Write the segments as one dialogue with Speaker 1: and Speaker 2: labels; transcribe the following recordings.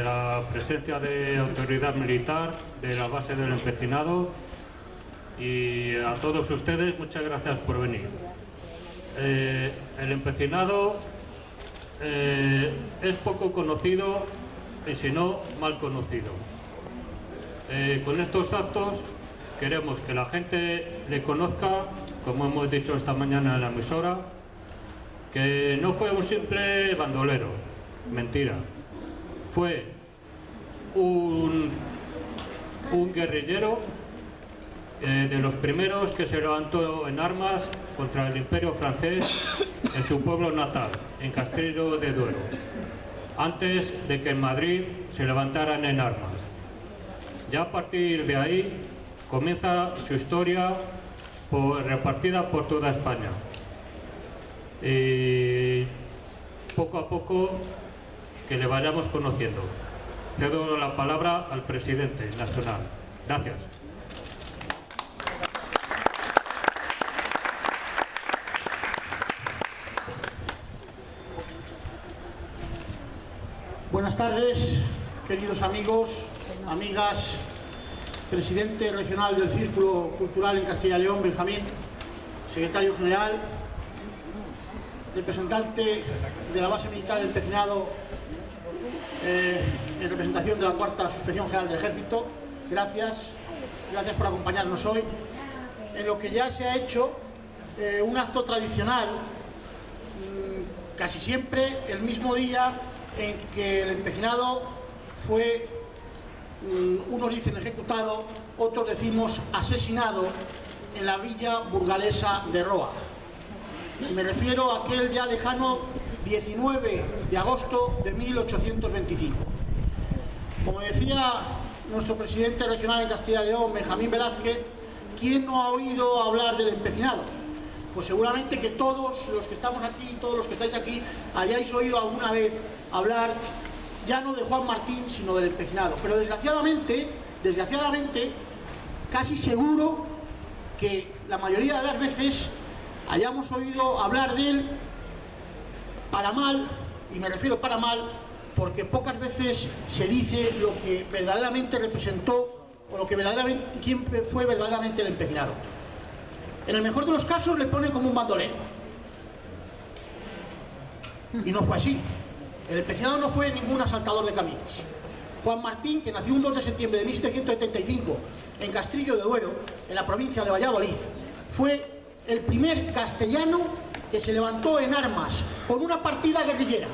Speaker 1: la presencia de autoridad militar, de la base del empecinado, y a todos ustedes muchas gracias por venir. El empecinado es poco conocido y si no, mal conocido. Con estos actos queremos que la gente le conozca, como hemos dicho esta mañana en la emisora, que no fue un simple bandolero, mentira. Fue un guerrillero de los primeros que se levantó en armas contra el Imperio francés en su pueblo natal, en Castelló de Duero, antes de que en Madrid se levantaran en armas. Ya a partir de ahí comienza su historia repartida por toda España. Y poco a poco que le vayamos conociendo. Cedo la palabra al presidente nacional. Gracias.
Speaker 2: Buenas tardes, queridos amigos, amigas, presidente regional del Círculo Cultural en Castilla y León, Benjamín, secretario general, representante de la base militar del empecinado en representación de la 4ª Subinspección General del Ejército. Gracias por acompañarnos hoy en lo que ya se ha hecho un acto tradicional, casi siempre el mismo día en que el empecinado fue, unos dicen ejecutado, otros decimos asesinado en la villa burgalesa de Roa. Me refiero a aquel ya lejano 19 de agosto de 1825. Como decía nuestro presidente regional en Castilla y León, Benjamín Velázquez, ¿quién no ha oído hablar del empecinado? Pues seguramente que todos los que estamos aquí, todos los que estáis aquí, hayáis oído alguna vez hablar ya no de Juan Martín, sino del empecinado. Pero desgraciadamente, casi seguro que la mayoría de las veces hayamos oído hablar de él para mal, y me refiero para mal, porque pocas veces se dice lo que verdaderamente representó o lo que verdaderamente, quién fue verdaderamente el empecinado. En el mejor de los casos le ponen como un bandolero. Y no fue así. El empecinado no fue ningún asaltador de caminos. Juan Martín, que nació un 2 de septiembre de 1775 en Castrillo de Duero, en la provincia de Valladolid, fue el primer castellano que se levantó en armas con una partida guerrillera,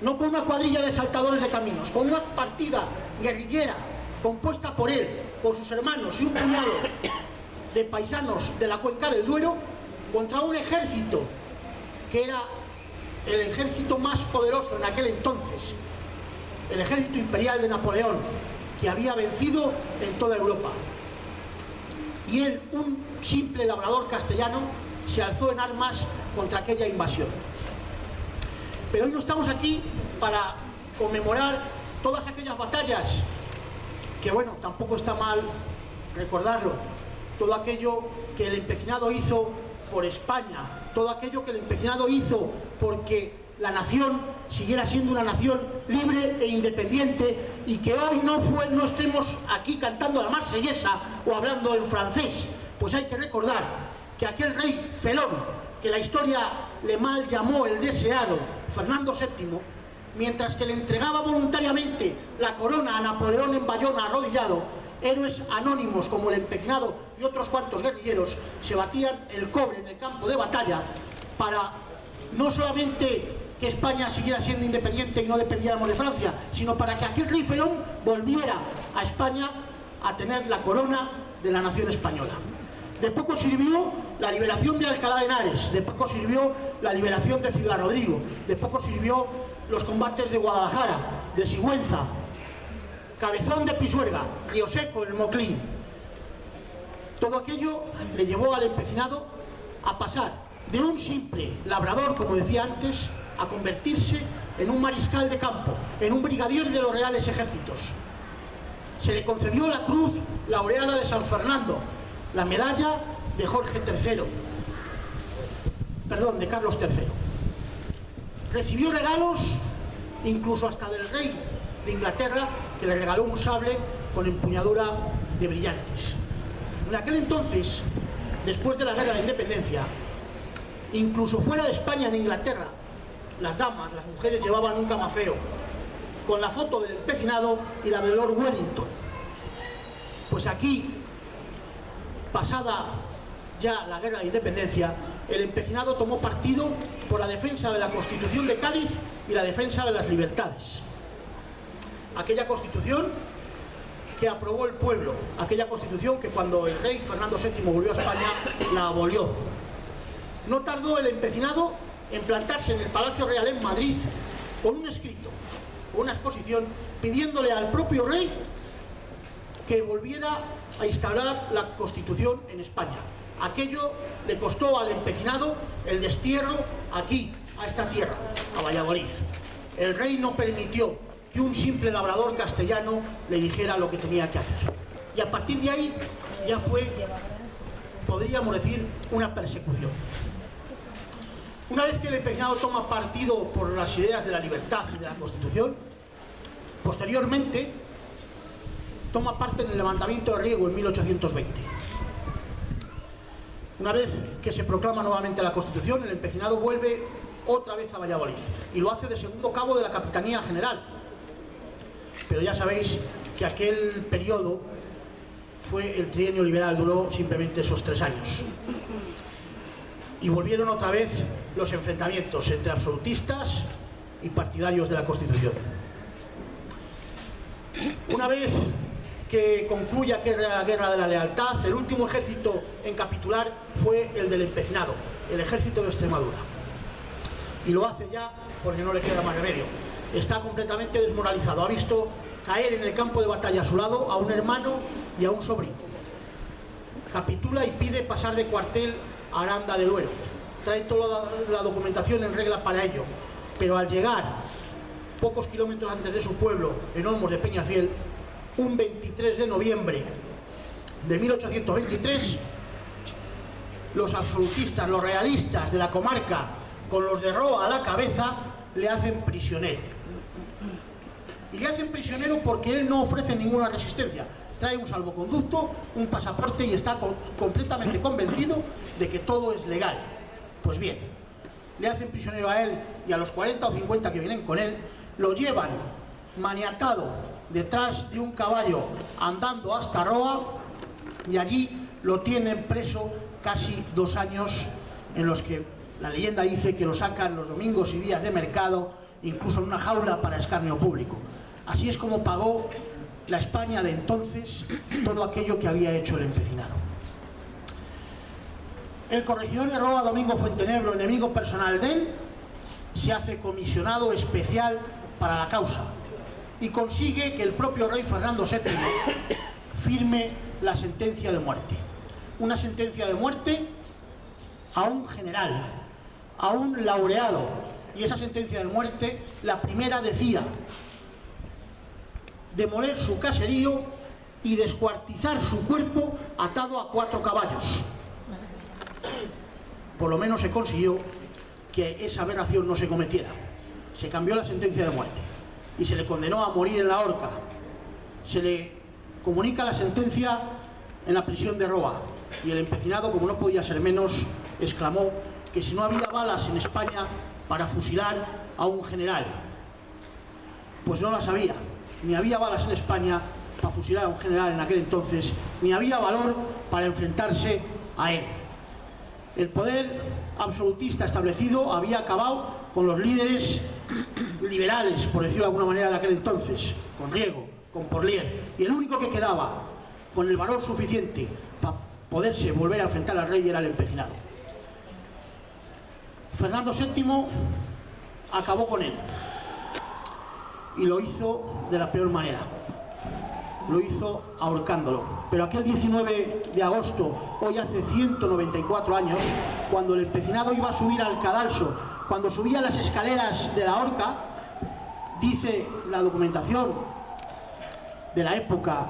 Speaker 2: no con una cuadrilla de saltadores de caminos, con una partida guerrillera compuesta por él, por sus hermanos y un puñado de paisanos de la cuenca del Duero, contra un ejército que era el ejército más poderoso en aquel entonces, el ejército imperial de Napoleón, que había vencido en toda Europa. Y él, un simple labrador castellano, se alzó en armas contra aquella invasión. Pero hoy no estamos aquí para conmemorar todas aquellas batallas, que bueno, tampoco está mal recordarlo, todo aquello que el empecinado hizo por España, todo aquello que el empecinado hizo porque la nación siguiera siendo una nación libre e independiente, y que hoy no estemos aquí cantando la marsellesa o hablando en francés. Pues hay que recordar que aquel rey felón, que la historia le mal llamó el deseado, Fernando VII, mientras que le entregaba voluntariamente la corona a Napoleón en Bayona arrodillado, héroes anónimos como el empecinado y otros cuantos guerrilleros se batían el cobre en el campo de batalla para no solamente que España siguiera siendo independiente y no dependiéramos de Francia, sino para que aquel rey felón volviera a España a tener la corona de la nación española. De poco sirvió la liberación de Alcalá de Henares, de poco sirvió la liberación de Ciudad Rodrigo, de poco sirvió los combates de Guadalajara, de Sigüenza, Cabezón de Pisuerga, Río Seco, el Moclín. Todo aquello le llevó al empecinado a pasar de un simple labrador, como decía antes, a convertirse en un mariscal de campo, en un brigadier de los reales ejércitos. Se le concedió la cruz laureada de San Fernando, la medalla de de Carlos III. Recibió regalos incluso hasta del rey de Inglaterra, que le regaló un sable con empuñadura de brillantes. En aquel entonces, después de la Guerra de Independencia, incluso fuera de España, en Inglaterra, las damas, las mujeres llevaban un camafeo con la foto del empecinado y la de Lord Wellington. Pues aquí, pasada ya la Guerra de Independencia, el empecinado tomó partido por la defensa de la Constitución de Cádiz y la defensa de las libertades. Aquella Constitución que aprobó el pueblo, aquella Constitución que cuando el rey Fernando VII volvió a España la abolió. No tardó el empecinado en plantarse en el Palacio Real en Madrid con un escrito, con una exposición, pidiéndole al propio rey que volviera a instaurar la Constitución en España. Aquello le costó al empecinado el destierro aquí, a esta tierra, a Valladolid. El rey no permitió que un simple labrador castellano le dijera lo que tenía que hacer. Y a partir de ahí ya fue, podríamos decir, una persecución. Una vez que el empecinado toma partido por las ideas de la libertad y de la Constitución, posteriormente toma parte en el levantamiento de Riego en 1820. Una vez que se proclama nuevamente la Constitución, el empecinado vuelve otra vez a Valladolid y lo hace de segundo cabo de la Capitanía General. Pero ya sabéis que aquel periodo fue el trienio liberal, duró simplemente esos 3 años. Y volvieron otra vez los enfrentamientos entre absolutistas y partidarios de la Constitución. Una vez que concluya la Guerra de la Lealtad, el último ejército en capitular fue el del empecinado, el ejército de Extremadura. Y lo hace ya porque no le queda más remedio. Está completamente desmoralizado. Ha visto caer en el campo de batalla a su lado a un hermano y a un sobrino. Capitula y pide pasar de cuartel a Aranda de Duero. Trae toda la documentación en regla para ello. Pero al llegar pocos kilómetros antes de su pueblo, en Olmos de Peñafiel, un 23 de noviembre de 1823, los absolutistas, los realistas de la comarca, con los de Roa a la cabeza, le hacen prisionero. Y le hacen prisionero porque él no ofrece ninguna resistencia. Trae un salvoconducto, un pasaporte y está completamente convencido de que todo es legal. Pues bien, le hacen prisionero a él y a los 40 o 50 que vienen con él, lo llevan maniatado detrás de un caballo andando hasta Roa y allí lo tienen preso casi 2 años, en los que la leyenda dice que lo sacan los domingos y días de mercado, incluso en una jaula para escarnio público. Así es como pagó la España de entonces todo aquello que había hecho el empecinado. El corregidor de Roa, Domingo Fuentenebro, enemigo personal de él, se hace comisionado especial para la causa y consigue que el propio rey Fernando VII firme la sentencia de muerte. Una sentencia de muerte a un general, a un laureado. Y esa sentencia de muerte, la primera decía: demoler su caserío y descuartizar su cuerpo atado a 4 caballos. Por lo menos se consiguió que esa aberración no se cometiera. Se cambió la sentencia de muerte y se le condenó a morir en la horca. Se le comunica la sentencia en la prisión de Roa y el empecinado, como no podía ser menos, exclamó que si no había balas en España para fusilar a un general. Pues no las había. Ni había balas en España para fusilar a un general en aquel entonces, ni había valor para enfrentarse a él. El poder absolutista establecido había acabado con los líderes liberales, por decirlo de alguna manera, de aquel entonces, con Riego, con Porlier, y el único que quedaba con el valor suficiente para poderse volver a enfrentar al rey era el empecinado. Fernando VII acabó con él y lo hizo de la peor manera. Lo hizo ahorcándolo. Pero aquel 19 de agosto, hoy hace 194 años, cuando el empecinado iba a subir al cadalso, cuando subía las escaleras de la horca, dice la documentación de la época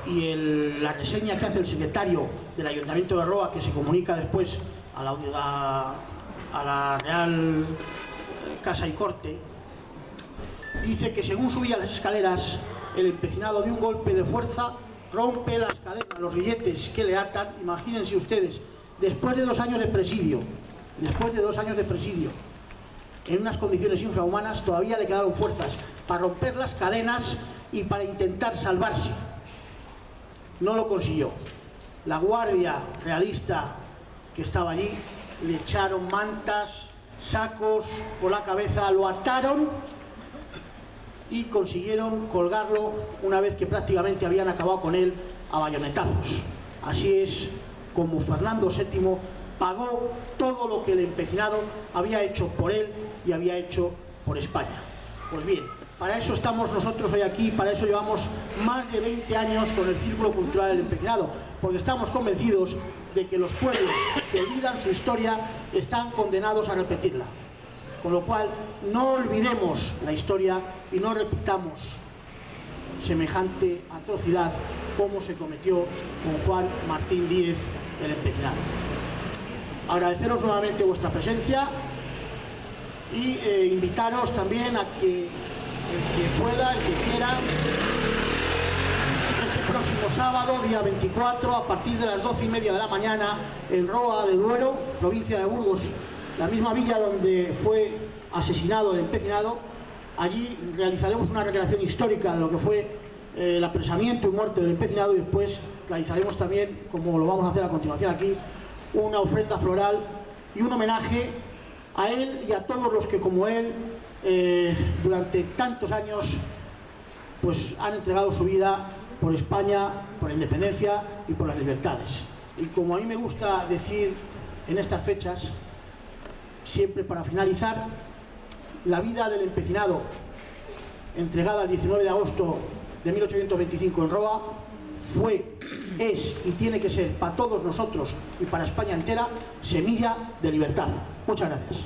Speaker 2: y la reseña que hace el secretario del Ayuntamiento de Roa, que se comunica después a la Real Casa y Corte, dice que según subía las escaleras, el empecinado de un golpe de fuerza rompe las cadenas, los grilletes que le atan. Imagínense ustedes, después de 2 años de presidio, en unas condiciones infrahumanas, todavía le quedaron fuerzas para romper las cadenas y para intentar salvarse. No lo consiguió. La guardia realista que estaba allí le echaron mantas, sacos por la cabeza, lo ataron y consiguieron colgarlo una vez que prácticamente habían acabado con él a bayonetazos. Así es como Fernando VII pagó todo lo que el empecinado había hecho por él y había hecho por España. Pues bien, para eso estamos nosotros hoy aquí, para eso llevamos más de 20 años con el Círculo Cultural del Empecinado, porque estamos convencidos de que los pueblos que olvidan su historia están condenados a repetirla. Con lo cual, no olvidemos la historia y no repitamos semejante atrocidad como se cometió con Juan Martín Díez, el empecinado. Agradeceros nuevamente vuestra presencia y invitaros también a que el que pueda, el que quiera, este próximo sábado, día 24, a partir de las 12:30 de la mañana, en Roa de Duero, provincia de Burgos, la misma villa donde fue asesinado el empecinado. Allí realizaremos una recreación histórica de lo que fue el apresamiento y muerte del empecinado, y después realizaremos también, como lo vamos a hacer a continuación aquí, una ofrenda floral y un homenaje a él y a todos los que, como él, durante tantos años pues han entregado su vida por España, por la independencia y por las libertades. Y como a mí me gusta decir en estas fechas, siempre para finalizar, la vida del empecinado, entregada el 19 de agosto de 1825 en Roa, fue, es y tiene que ser para todos nosotros y para España entera semilla de libertad. Muchas gracias.